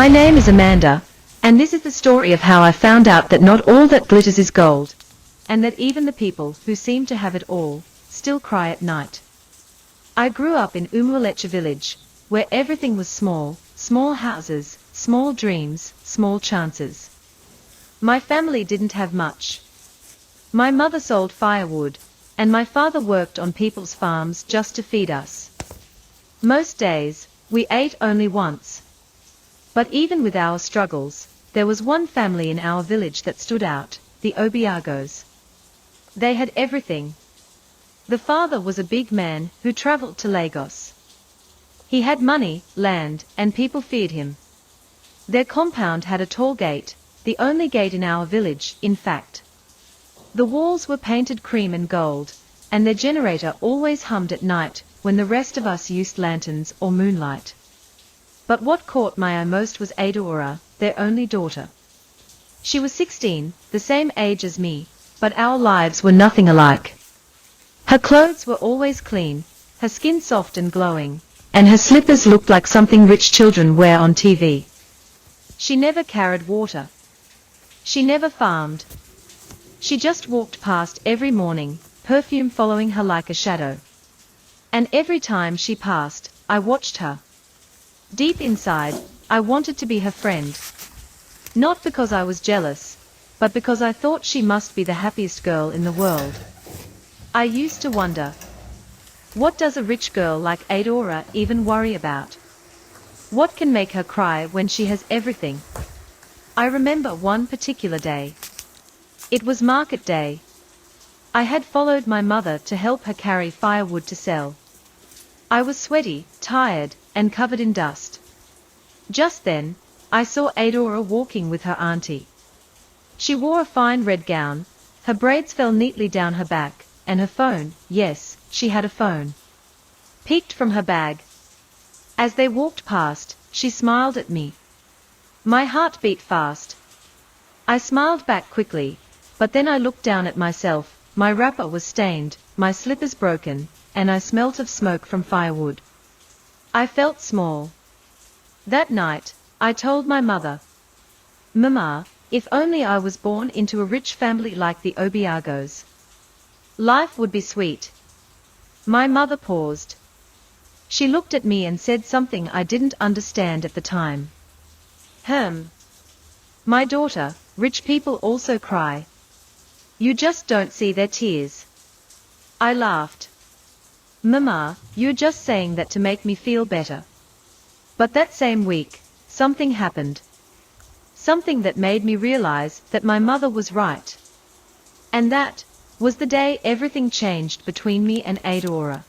My name is Amanda, and this is the story of how I found out that not all that glitters is gold, and that even the people who seem to have it all still cry at night. I grew up in Umualecha village, where everything was small, small houses, small dreams, small chances. My family didn't have much. My mother sold firewood, and my father worked on people's farms just to feed us. Most days, we ate only once. But even with our struggles, there was one family in our village that stood out, the Obiagos. They had everything. The father was a big man who traveled to Lagos. He had money, land, and people feared him. Their compound had a tall gate, the only gate in our village, in fact. The walls were painted cream and gold, and their generator always hummed at night when the rest of us used lanterns or moonlight. But what caught my eye most was Adaora, their only daughter. She was 16, the same age as me, but our lives were nothing alike. Her clothes were always clean, her skin soft and glowing, and her slippers looked like something rich children wear on TV. She never carried water. She never farmed. She just walked past every morning, perfume following her like a shadow. And every time she passed, I watched her. Deep inside, I wanted to be her friend. Not because I was jealous, but because I thought she must be the happiest girl in the world. I used to wonder, what does a rich girl like Adaora even worry about? What can make her cry when she has everything? I remember one particular day. It was market day. I had followed my mother to help her carry firewood to sell. I was sweaty, tired, and covered in dust. Just then, I saw Adaora walking with her auntie. She wore a fine red gown, her braids fell neatly down her back, and her phone, yes, she had a phone, peeked from her bag. As they walked past, she smiled at me. My heart beat fast. I smiled back quickly, but then I looked down at myself. My wrapper was stained, my slippers broken, and I smelt of smoke from firewood. I felt small. That night, I told my mother, "Mama, if only I was born into a rich family like the Obiagos. Life would be sweet." My mother paused. She looked at me and said something I didn't understand at the time. My daughter, rich people also cry. You just don't see their tears." I laughed. "Mama, you're just saying that to make me feel better." But that same week, something happened. Something that made me realize that my mother was right. And that was the day everything changed between me and Adaora.